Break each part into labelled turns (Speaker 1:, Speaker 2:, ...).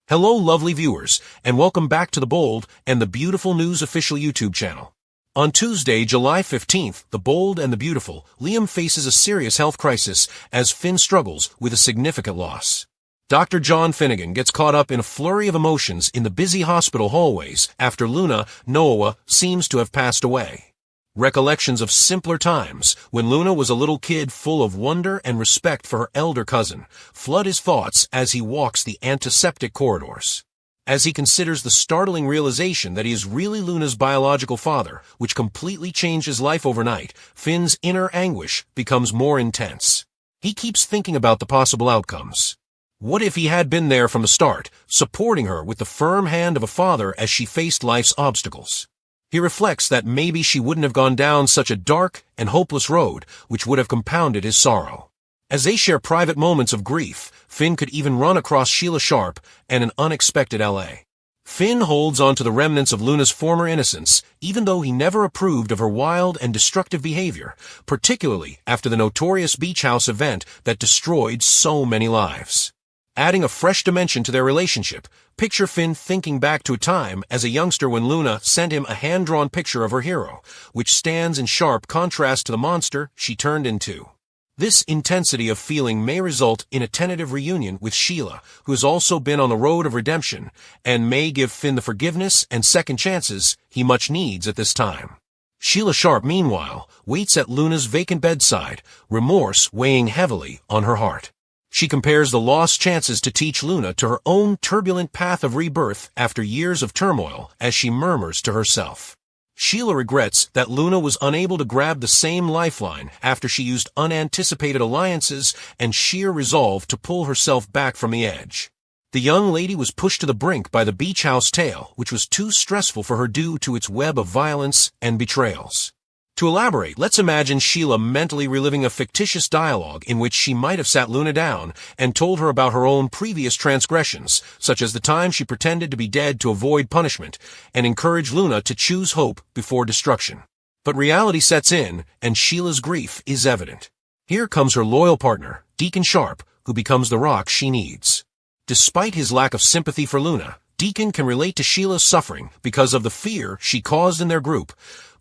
Speaker 1: Hello lovely viewers, and welcome back to the Bold and the Beautiful News official YouTube channel. On Tuesday, July 15th, The Bold and the Beautiful, Liam faces a serious health crisis as Finn struggles with a significant loss. Dr. John Finnegan gets caught up in a flurry of emotions in the busy hospital hallways after Luna Noah seems to have passed away. Recollections of simpler times, when Luna was a little kid full of wonder and respect for her elder cousin, flood his thoughts as he walks the antiseptic corridors. As he considers the startling realization that he is really Luna's biological father, which completely changed his life overnight, Finn's inner anguish becomes more intense. He keeps thinking about the possible outcomes. What if he had been there from the start, supporting her with the firm hand of a father as she faced life's obstacles? He reflects that maybe she wouldn't have gone down such a dark and hopeless road, which would have compounded his sorrow. As they share private moments of grief, Finn could even run across Sheila Sharp and an unexpected L.A. Finn holds on to the remnants of Luna's former innocence, even though he never approved of her wild and destructive behavior, particularly after the notorious beach house event that destroyed so many lives. Adding a fresh dimension to their relationship, picture Finn thinking back to a time as a youngster when Luna sent him a hand-drawn picture of her hero, which stands in sharp contrast to the monster she turned into. This intensity of feeling may result in a tentative reunion with Sheila, who has also been on the road of redemption, and may give Finn the forgiveness and second chances he much needs at this time. Sheila Sharp, meanwhile, waits at Luna's vacant bedside, remorse weighing heavily on her heart. She compares the lost chances to teach Luna to her own turbulent path of rebirth after years of turmoil as she murmurs to herself. Sheila regrets that Luna was unable to grab the same lifeline after she used unanticipated alliances and sheer resolve to pull herself back from the edge. The young lady was pushed to the brink by the beach house tale, which was too stressful for her due to its web of violence and betrayals. To elaborate, let's imagine Sheila mentally reliving a fictitious dialogue in which she might have sat Luna down and told her about her own previous transgressions, such as the time she pretended to be dead to avoid punishment, and encouraged Luna to choose hope before destruction. But reality sets in, and Sheila's grief is evident. Here comes her loyal partner, Deacon Sharp, who becomes the rock she needs. Despite his lack of sympathy for Luna, Deacon can relate to Sheila's suffering because of the fear she caused in their group,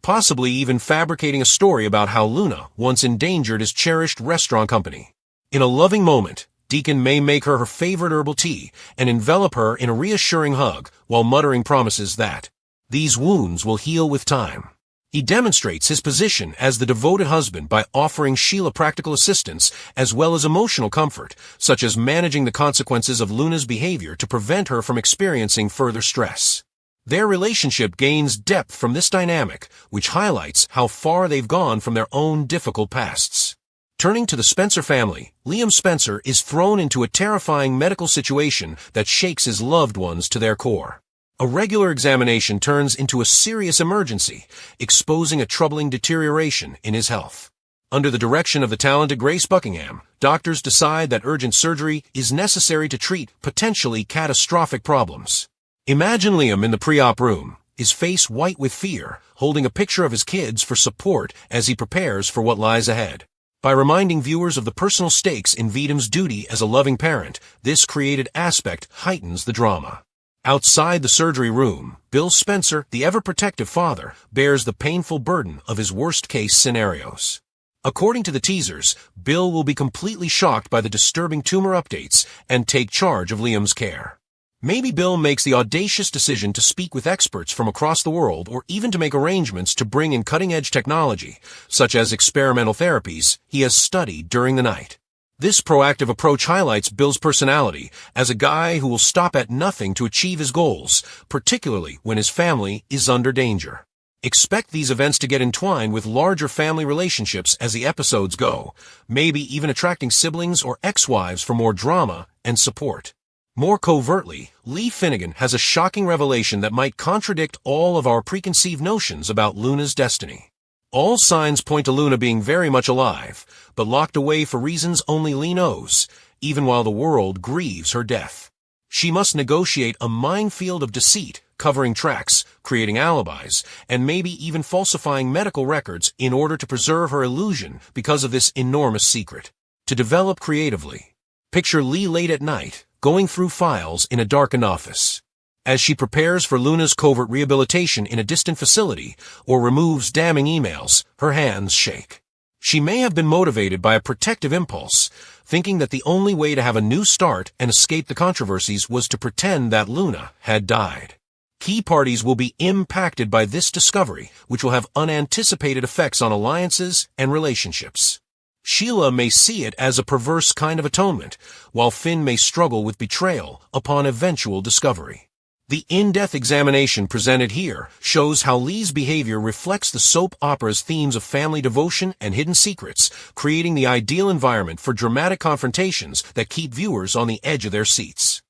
Speaker 1: possibly even fabricating a story about how Luna once endangered his cherished restaurant company. In a loving moment, Deacon may make her favorite herbal tea and envelop her in a reassuring hug while muttering promises that these wounds will heal with time. He demonstrates his position as the devoted husband by offering Sheila practical assistance as well as emotional comfort, such as managing the consequences of Luna's behavior to prevent her from experiencing further stress. Their relationship gains depth from this dynamic, which highlights how far they've gone from their own difficult pasts. Turning to the Spencer family, Liam Spencer is thrown into a terrifying medical situation that shakes his loved ones to their core. A regular examination turns into a serious emergency, exposing a troubling deterioration in his health. Under the direction of the talented Grace Buckingham, doctors decide that urgent surgery is necessary to treat potentially catastrophic problems. Imagine Liam in the pre-op room, his face white with fear, holding a picture of his kids for support as he prepares for what lies ahead. By reminding viewers of the personal stakes in Vidam's duty as a loving parent, this created aspect heightens the drama. Outside the surgery room, Bill Spencer, the ever-protective father, bears the painful burden of his worst-case scenarios. According to the teasers, Bill will be completely shocked by the disturbing tumor updates and take charge of Liam's care. Maybe Bill makes the audacious decision to speak with experts from across the world or even to make arrangements to bring in cutting-edge technology, such as experimental therapies, he has studied during the night. This proactive approach highlights Bill's personality as a guy who will stop at nothing to achieve his goals, particularly when his family is under danger. Expect these events to get entwined with larger family relationships as the episodes go, maybe even attracting siblings or ex-wives for more drama and support. More covertly, Lee Finnegan has a shocking revelation that might contradict all of our preconceived notions about Luna's destiny. All signs point to Luna being very much alive, but locked away for reasons only Lee knows, even while the world grieves her death. She must negotiate a minefield of deceit, covering tracks, creating alibis, and maybe even falsifying medical records in order to preserve her illusion because of this enormous secret. To develop creatively, picture Lee late at night, going through files in a darkened office. As she prepares for Luna's covert rehabilitation in a distant facility or removes damning emails, her hands shake. She may have been motivated by a protective impulse, thinking that the only way to have a new start and escape the controversies was to pretend that Luna had died. Key parties will be impacted by this discovery, which will have unanticipated effects on alliances and relationships. Sheila may see it as a perverse kind of atonement, while Finn may struggle with betrayal upon eventual discovery. The in-depth examination presented here shows how Lee's behavior reflects the soap opera's themes of family devotion and hidden secrets, creating the ideal environment for dramatic confrontations that keep viewers on the edge of their seats.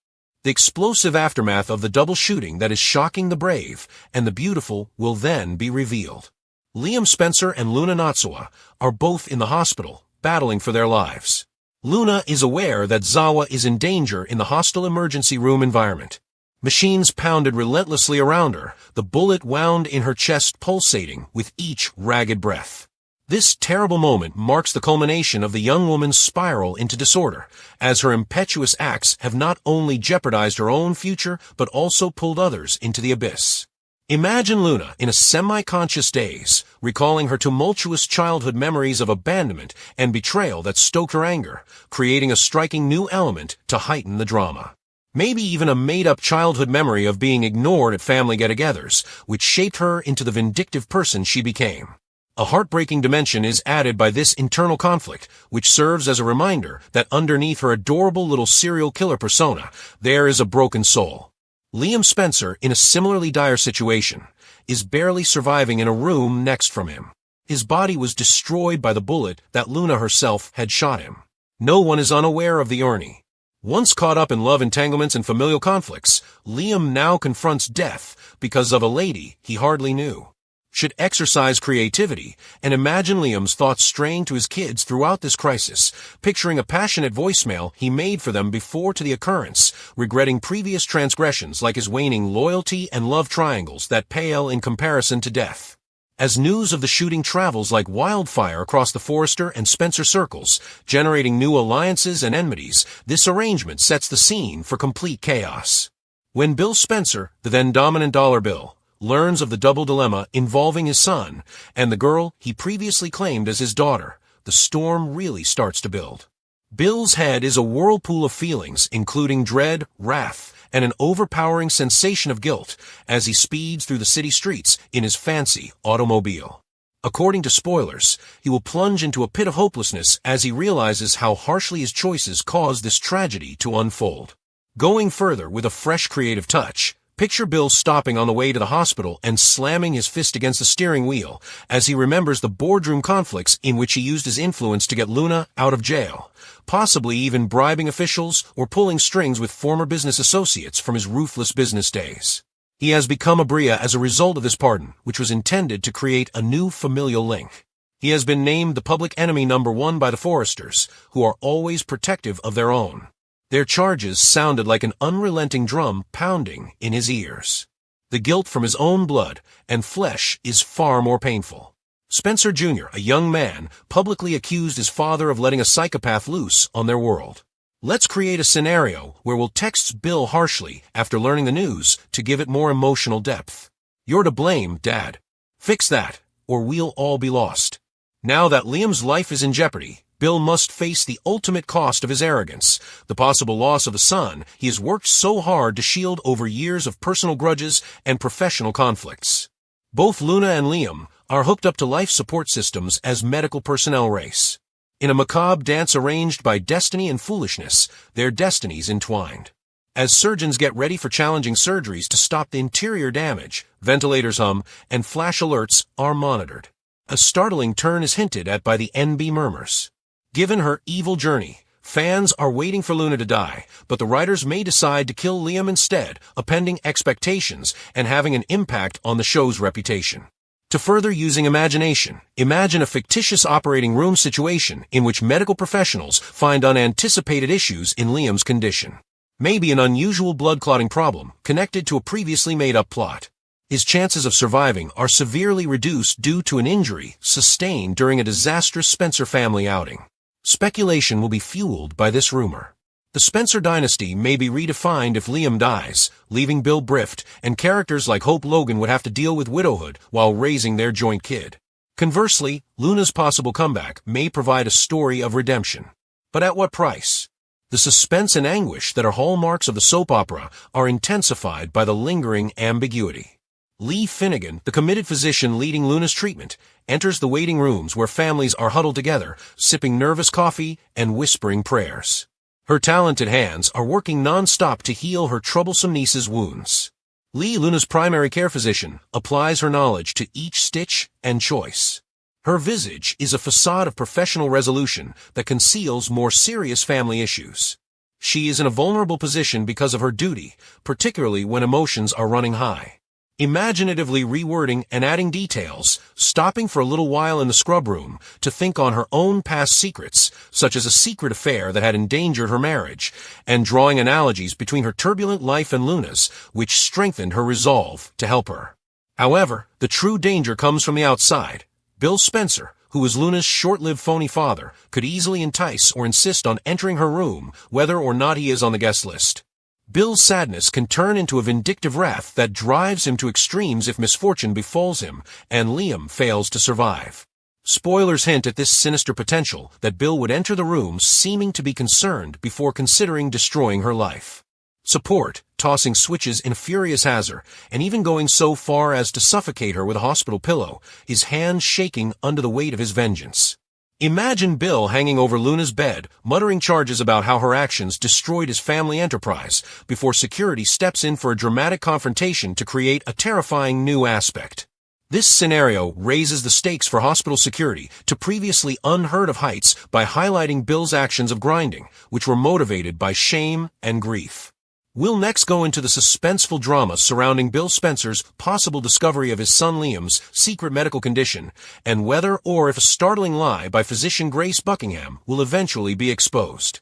Speaker 1: The explosive aftermath of the double shooting that is shocking the brave and the beautiful will then be revealed. Liam Spencer and Luna Natsuwa are both in the hospital, battling for their lives. Luna is aware that Zawa is in danger in the hostile emergency room environment. Machines pounded relentlessly around her, the bullet wound in her chest pulsating with each ragged breath. This terrible moment marks the culmination of the young woman's spiral into disorder, as her impetuous acts have not only jeopardized her own future but also pulled others into the abyss. Imagine Luna in a semi-conscious daze, recalling her tumultuous childhood memories of abandonment and betrayal that stoked her anger, creating a striking new element to heighten the drama. Maybe even a made-up childhood memory of being ignored at family get-togethers, which shaped her into the vindictive person she became. A heartbreaking dimension is added by this internal conflict, which serves as a reminder that underneath her adorable little serial killer persona, there is a broken soul. Liam Spencer, in a similarly dire situation, is barely surviving in a room next from him. His body was destroyed by the bullet that Luna herself had shot him. No one is unaware of the irony. Once caught up in love entanglements and familial conflicts, Liam now confronts death because of a lady he hardly knew. Should exercise creativity and imagine Liam's thoughts straying to his kids throughout this crisis, picturing a passionate voicemail he made for them before to the occurrence, regretting previous transgressions like his waning loyalty and love triangles that pale in comparison to death. As news of the shooting travels like wildfire across the Forrester and Spencer circles, generating new alliances and enmities, this arrangement sets the scene for complete chaos. When Bill Spencer, the then dominant dollar bill, learns of the double dilemma involving his son and the girl he previously claimed as his daughter, the storm really starts to build. Bill's head is a whirlpool of feelings, including dread, wrath, and an overpowering sensation of guilt as he speeds through the city streets in his fancy automobile. According to spoilers, he will plunge into a pit of hopelessness as he realizes how harshly his choices caused this tragedy to unfold. Going further with a fresh creative touch, picture Bill stopping on the way to the hospital and slamming his fist against the steering wheel as he remembers the boardroom conflicts in which he used his influence to get Luna out of jail, possibly even bribing officials or pulling strings with former business associates from his ruthless business days. He has become a Bria as a result of this pardon, which was intended to create a new familial link. He has been named the public enemy #1 by the Forresters, who are always protective of their own. Their charges sounded like an unrelenting drum pounding in his ears. The guilt from his own blood and flesh is far more painful. Spencer Jr., a young man, publicly accused his father of letting a psychopath loose on their world. Let's create a scenario where we'll text Bill harshly after learning the news to give it more emotional depth. "You're to blame, Dad. Fix that, or we'll all be lost." Now that Liam's life is in jeopardy, Bill must face the ultimate cost of his arrogance, the possible loss of a son he has worked so hard to shield over years of personal grudges and professional conflicts. Both Luna and Liam are hooked up to life support systems as medical personnel race. In a macabre dance arranged by destiny and foolishness, their destinies entwined. As surgeons get ready for challenging surgeries to stop the interior damage, ventilators hum and flash alerts are monitored. A startling turn is hinted at by the NB murmurs. Given her evil journey, fans are waiting for Luna to die, but the writers may decide to kill Liam instead, upending expectations and having an impact on the show's reputation. To further using imagination, imagine a fictitious operating room situation in which medical professionals find unanticipated issues in Liam's condition. Maybe an unusual blood clotting problem connected to a previously made-up plot. His chances of surviving are severely reduced due to an injury sustained during a disastrous Spencer family outing. Speculation will be fueled by this rumor. The Spencer dynasty may be redefined if Liam dies, leaving Bill Brift, and characters like Hope Logan would have to deal with widowhood while raising their joint kid. Conversely, Luna's possible comeback may provide a story of redemption. But at what price? The suspense and anguish that are hallmarks of the soap opera are intensified by the lingering ambiguity. Lee Finnegan, the committed physician leading Luna's treatment, enters the waiting rooms where families are huddled together, sipping nervous coffee and whispering prayers. Her talented hands are working non-stop to heal her troublesome niece's wounds. Lee, Luna's primary care physician, applies her knowledge to each stitch and choice. Her visage is a facade of professional resolution that conceals more serious family issues. She is in a vulnerable position because of her duty, particularly when emotions are running high. Imaginatively rewording and adding details, stopping for a little while in the scrub room to think on her own past secrets, such as a secret affair that had endangered her marriage, and drawing analogies between her turbulent life and Luna's, which strengthened her resolve to help her. However, the true danger comes from the outside. Bill Spencer, who was Luna's short-lived phony father, could easily entice or insist on entering her room, whether or not he is on the guest list. Bill's sadness can turn into a vindictive wrath that drives him to extremes if misfortune befalls him, and Liam fails to survive. Spoilers hint at this sinister potential that Bill would enter the room seeming to be concerned before considering destroying her life. Support, tossing switches in furious hazard, and even going so far as to suffocate her with a hospital pillow, his hands shaking under the weight of his vengeance. Imagine Bill hanging over Luna's bed, muttering charges about how her actions destroyed his family enterprise, before security steps in for a dramatic confrontation to create a terrifying new aspect. This scenario raises the stakes for hospital security to previously unheard of heights by highlighting Bill's actions of grinding, which were motivated by shame and grief. We'll next go into the suspenseful drama surrounding Bill Spencer's possible discovery of his son Liam's secret medical condition, and whether or if a startling lie by physician Grace Buckingham will eventually be exposed.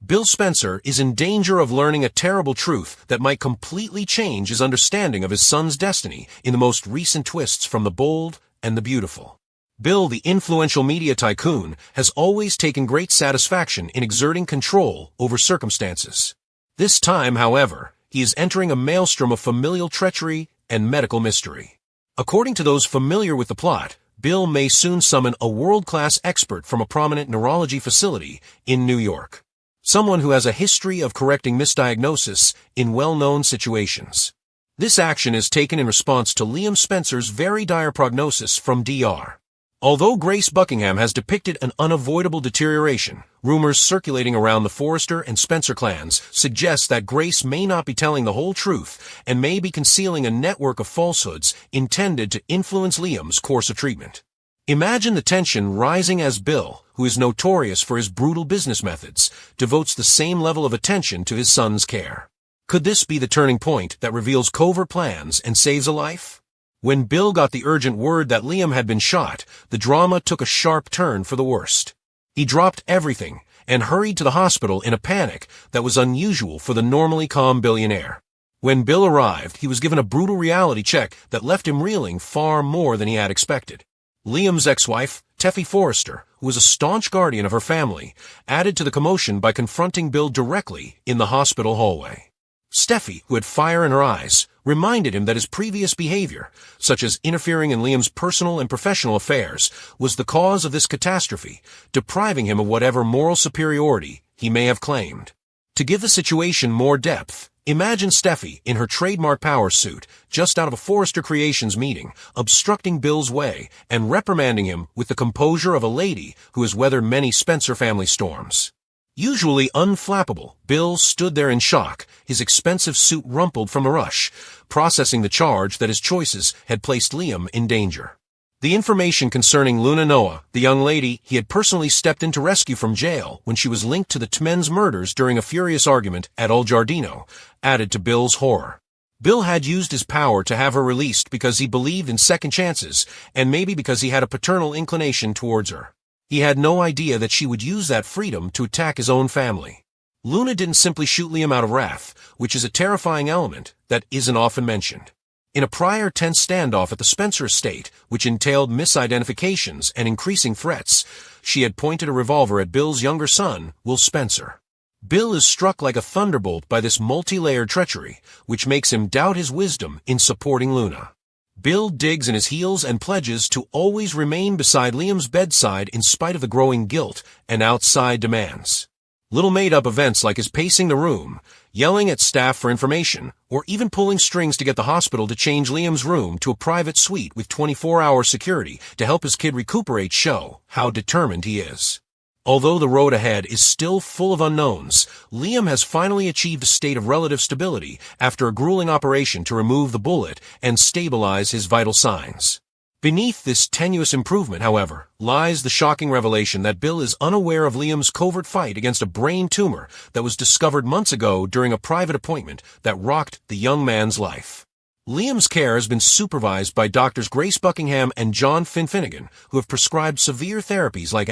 Speaker 1: Bill Spencer is in danger of learning a terrible truth that might completely change his understanding of his son's destiny in the most recent twists from The Bold and the Beautiful. Bill, the influential media tycoon, has always taken great satisfaction in exerting control over circumstances. This time, however, he is entering a maelstrom of familial treachery and medical mystery. According to those familiar with the plot, Bill may soon summon a world-class expert from a prominent neurology facility in New York. Someone who has a history of correcting misdiagnosis in well-known situations. This action is taken in response to Liam Spencer's very dire prognosis from DR. Although Grace Buckingham has depicted an unavoidable deterioration, rumors circulating around the Forrester and Spencer clans suggest that Grace may not be telling the whole truth and may be concealing a network of falsehoods intended to influence Liam's course of treatment. Imagine the tension rising as Bill, who is notorious for his brutal business methods, devotes the same level of attention to his son's care. Could this be the turning point that reveals covert plans and saves a life? When Bill got the urgent word that Liam had been shot, the drama took a sharp turn for the worst. He dropped everything and hurried to the hospital in a panic that was unusual for the normally calm billionaire. When Bill arrived, he was given a brutal reality check that left him reeling far more than he had expected. Liam's ex-wife, Teffy Forrester, who was a staunch guardian of her family, added to the commotion by confronting Bill directly in the hospital hallway. Steffi, who had fire in her eyes, reminded him that his previous behavior, such as interfering in Liam's personal and professional affairs, was the cause of this catastrophe, depriving him of whatever moral superiority he may have claimed. To give the situation more depth, imagine Steffi in her trademark power suit, just out of a Forrester Creations meeting, obstructing Bill's way and reprimanding him with the composure of a lady who has weathered many Spencer family storms. Usually unflappable, Bill stood there in shock, his expensive suit rumpled from a rush, processing the charge that his choices had placed Liam in danger. The information concerning Luna Noah, the young lady he had personally stepped in to rescue from jail when she was linked to the Tmen's murders during a furious argument at El Giardino, added to Bill's horror. Bill had used his power to have her released because he believed in second chances, and maybe because he had a paternal inclination towards her. He had no idea that she would use that freedom to attack his own family. Luna didn't simply shoot Liam out of wrath, which is a terrifying element that isn't often mentioned. In a prior tense standoff at the Spencer estate, which entailed misidentifications and increasing threats, she had pointed a revolver at Bill's younger son, Will Spencer. Bill is struck like a thunderbolt by this multi-layered treachery, which makes him doubt his wisdom in supporting Luna. Bill digs in his heels and pledges to always remain beside Liam's bedside in spite of the growing guilt and outside demands. Little made-up events like his pacing the room, yelling at staff for information, or even pulling strings to get the hospital to change Liam's room to a private suite with 24-hour security to help his kid recuperate show how determined he is. Although the road ahead is still full of unknowns, Liam has finally achieved a state of relative stability after a grueling operation to remove the bullet and stabilize his vital signs. Beneath this tenuous improvement, however, lies the shocking revelation that Bill is unaware of Liam's covert fight against a brain tumor that was discovered months ago during a private appointment that rocked the young man's life. Liam's care has been supervised by Doctors Grace Buckingham and John Finnegan, who have prescribed severe therapies like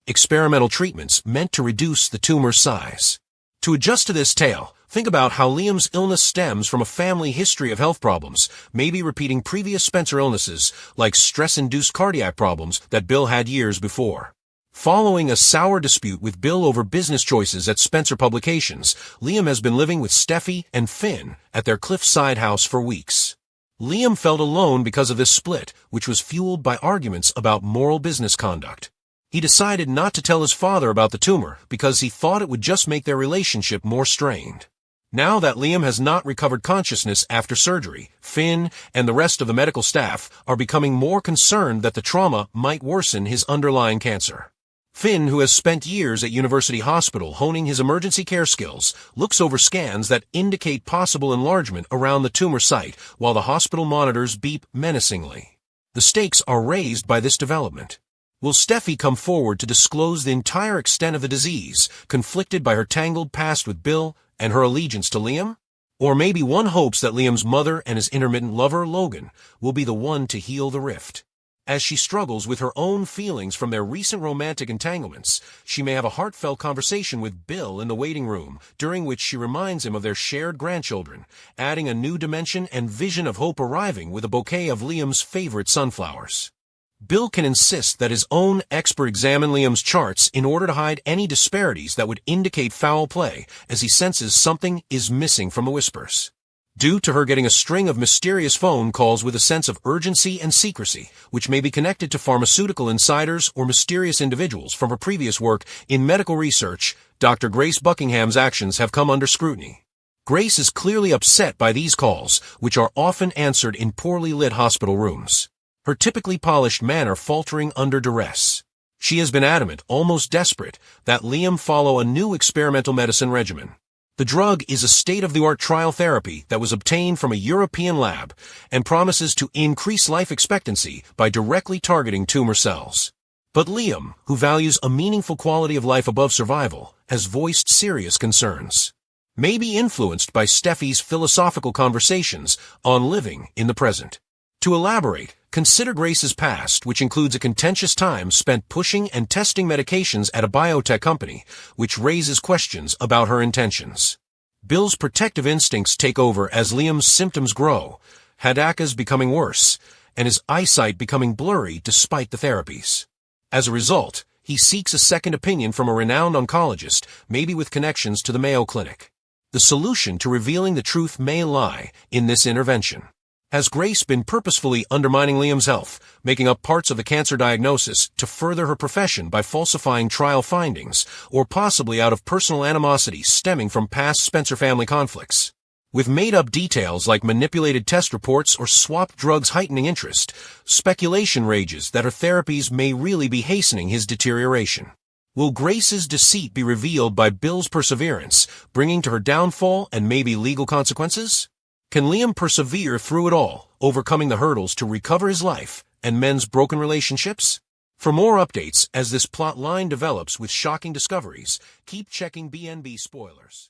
Speaker 1: experimental treatments meant to reduce the tumor's size. To adjust to this tale, think about how Liam's illness stems from a family history of health problems, maybe repeating previous Spencer illnesses like stress-induced cardiac problems that Bill had years before. Following a sour dispute with Bill over business choices at Spencer Publications, Liam has been living with Steffi and Finn at their cliffside house for weeks. Liam felt alone because of this split, which was fueled by arguments about moral business conduct. He decided not to tell his father about the tumor because he thought it would just make their relationship more strained. Now that Liam has not recovered consciousness after surgery, Finn and the rest of the medical staff are becoming more concerned that the trauma might worsen his underlying cancer. Finn, who has spent years at University Hospital honing his emergency care skills, looks over scans that indicate possible enlargement around the tumor site while the hospital monitors beep menacingly. The stakes are raised by this development. Will Steffi come forward to disclose the entire extent of the disease, conflicted by her tangled past with Bill and her allegiance to Liam? Or maybe one hopes that Liam's mother and his intermittent lover, Logan, will be the one to heal the rift. As she struggles with her own feelings from their recent romantic entanglements, she may have a heartfelt conversation with Bill in the waiting room, during which she reminds him of their shared grandchildren, adding a new dimension and vision of hope arriving with a bouquet of Liam's favorite sunflowers. Bill can insist that his own expert examine Liam's charts in order to hide any disparities that would indicate foul play, as he senses something is missing from the whispers. Due to her getting a string of mysterious phone calls with a sense of urgency and secrecy, which may be connected to pharmaceutical insiders or mysterious individuals from her previous work in medical research, Dr. Grace Buckingham's actions have come under scrutiny. Grace is clearly upset by these calls, which are often answered in poorly lit hospital rooms. Her typically polished manner faltering under duress. She has been adamant, almost desperate, that Liam follow a new experimental medicine regimen. The drug is a state-of-the-art trial therapy that was obtained from a European lab and promises to increase life expectancy by directly targeting tumor cells. But Liam, who values a meaningful quality of life above survival, has voiced serious concerns. Maybe influenced by Steffi's philosophical conversations on living in the present. To elaborate, consider Grace's past, which includes a contentious time spent pushing and testing medications at a biotech company, which raises questions about her intentions. Bill's protective instincts take over as Liam's symptoms grow, Hadaka's becoming worse, and his eyesight becoming blurry despite the therapies. As a result, he seeks a second opinion from a renowned oncologist, maybe with connections to the Mayo Clinic. The solution to revealing the truth may lie in this intervention. Has Grace been purposefully undermining Liam's health, making up parts of the cancer diagnosis to further her profession by falsifying trial findings, or possibly out of personal animosity stemming from past Spencer family conflicts? With made-up details like manipulated test reports or swapped drugs heightening interest, speculation rages that her therapies may really be hastening his deterioration. Will Grace's deceit be revealed by Bill's perseverance, bringing to her downfall and maybe legal consequences? Can Liam persevere through it all, overcoming the hurdles to recover his life and mend's broken relationships? For more updates as this plot line develops with shocking discoveries, keep checking BNB Spoilers.